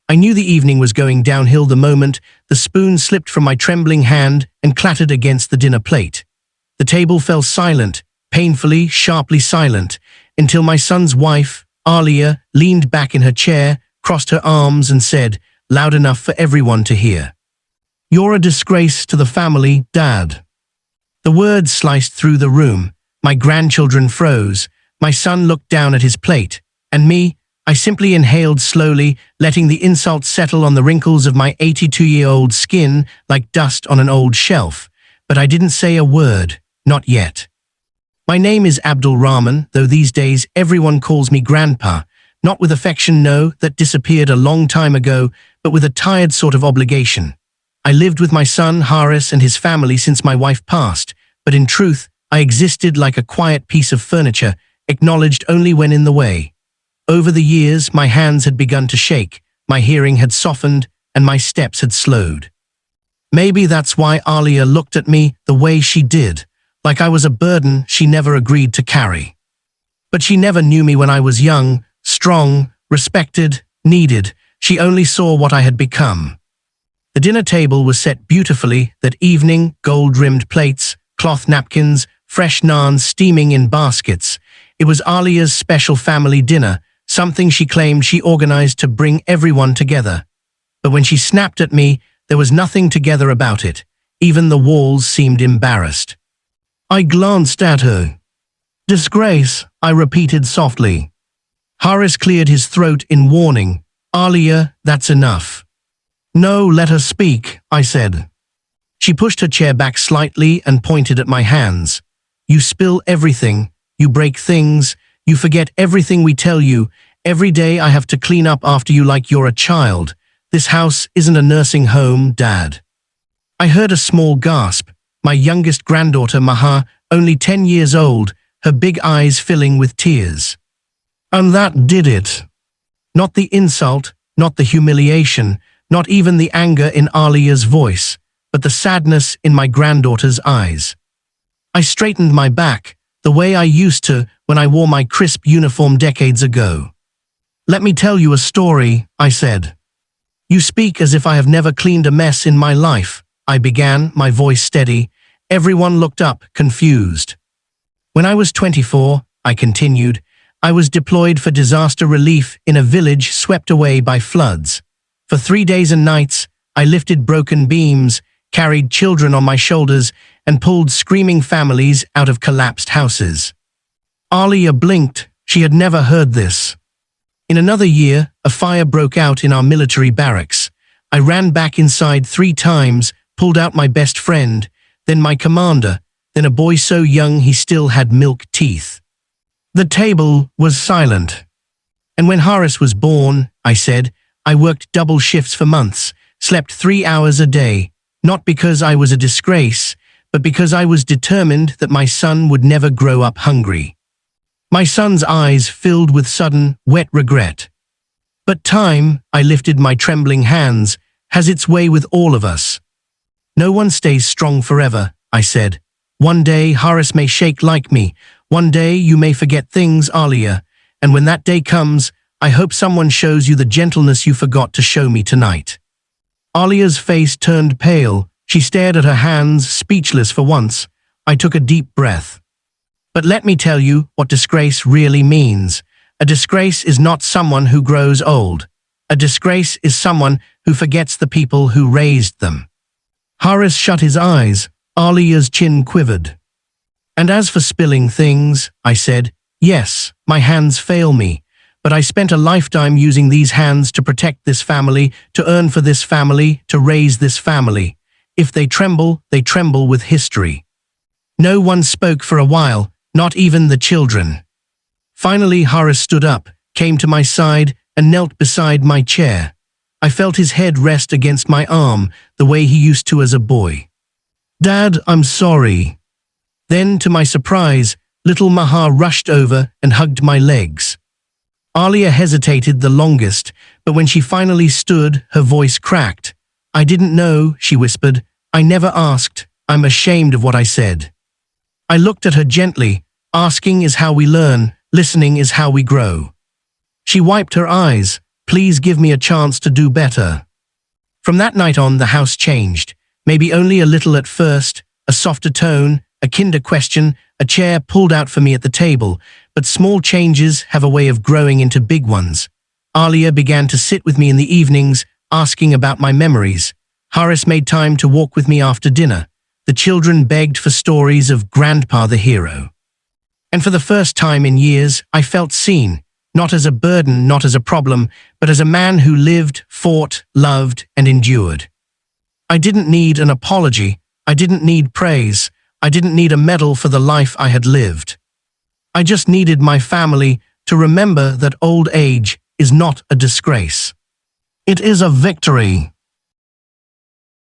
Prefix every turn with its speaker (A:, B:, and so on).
A: I knew the evening was going downhill the moment the spoon slipped from my trembling hand and clattered against the dinner plate. The table fell silent, painfully, sharply silent, until my son's wife, Alia, leaned back in her chair, crossed her arms and said, loud enough for everyone to hear, "You're a disgrace to the family, Dad." The words sliced through the room. My grandchildren froze. My son looked down at his plate. And me, I simply inhaled slowly, letting the insult settle on the wrinkles of my 82-year-old skin like dust on an old shelf. But I didn't say a word, not yet. My name is Abdul Rahman, though these days everyone calls me Grandpa. Not with affection, no, that disappeared a long time ago, but with a tired sort of obligation. I lived with my son Haris and his family since my wife passed, but in truth, I existed like a quiet piece of furniture, acknowledged only when in the way. Over the years, my hands had begun to shake, my hearing had softened, and my steps had slowed. Maybe that's why Alia looked at me the way she did, like I was a burden she never agreed to carry. But she never knew me when I was young, strong, respected, needed. She only saw what I had become. The dinner table was set beautifully that evening, gold-rimmed plates, cloth napkins, fresh naans steaming in baskets. It was Alia's special family dinner, something she claimed she organized to bring everyone together. But when she snapped at me, there was nothing together about it. Even the walls seemed embarrassed. I glanced at her. "Disgrace," I repeated softly. Haris cleared his throat in warning. "Alia, that's enough." "No, let her speak," I said. She pushed her chair back slightly and pointed at my hands. "You spill everything. You break things. You forget everything we tell you. Every day I have to clean up after you like you're a child. This house isn't a nursing home, Dad." I heard a small gasp. My youngest granddaughter, Maha, only 10 years old, her big eyes filling with tears. "And that did it." Not the insult, not the humiliation, not even the anger in Alia's voice, but the sadness in my granddaughter's eyes. I straightened my back, the way I used to when I wore my crisp uniform decades ago. "Let me tell you a story," I said. "You speak as if I have never cleaned a mess in my life," I began, my voice steady. Everyone looked up, confused. "When I was 24, I continued, I was deployed for disaster relief in a village swept away by floods. For 3 days and nights, I lifted broken beams, carried children on my shoulders, and pulled screaming families out of collapsed houses." Alia blinked. She had never heard this. "In another year, a fire broke out in our military barracks. I ran back inside 3 times, pulled out my best friend, then my commander, then a boy so young he still had milk teeth." The table was silent. "And when Haris was born," I said, "I worked double shifts for months, slept 3 hours a day, not because I was a disgrace, but because I was determined that my son would never grow up hungry." My son's eyes filled with sudden, wet regret. "But time," I lifted my trembling hands, "has its way with all of us. No one stays strong forever," I said. "One day Haris may shake like me. One day you may forget things, Alia. And when that day comes, I hope someone shows you the gentleness you forgot to show me tonight." Alia's face turned pale. She stared at her hands, speechless for once. I took a deep breath. "But let me tell you what disgrace really means. A disgrace is not someone who grows old. A disgrace is someone who forgets the people who raised them." Haris shut his eyes. Alia's chin quivered. "And as for spilling things," I said, "yes, my hands fail me. But I spent a lifetime using these hands to protect this family, to earn for this family, to raise this family. If they tremble with history." No one spoke for a while, not even the children. Finally, Haris stood up, came to my side, and knelt beside my chair. I felt his head rest against my arm, the way he used to as a boy. "Dad, I'm sorry." Then, to my surprise, little Maha rushed over and hugged my legs. Alia hesitated the longest, but when she finally stood, her voice cracked. "I didn't know," she whispered. "I never asked. I'm ashamed of what I said." I looked at her gently. Asking is how we learn, listening is how we grow. She wiped her eyes. Please give me a chance to do better." From that night on, the house changed. Maybe only a little at first, a softer tone, a kinder question, a chair pulled out for me at the table, but small changes have a way of growing into big ones. Alia began to sit with me in the evenings, asking about my memories. Haris made time to walk with me after dinner. The children begged for stories of Grandpa the hero. And for the first time in years, I felt seen, not as a burden, not as a problem, but as a man who lived, fought, loved, and endured. I didn't need an apology. I didn't need praise. I didn't need a medal for the life I had lived. I just needed my family to remember that old age is not a disgrace. It is a victory.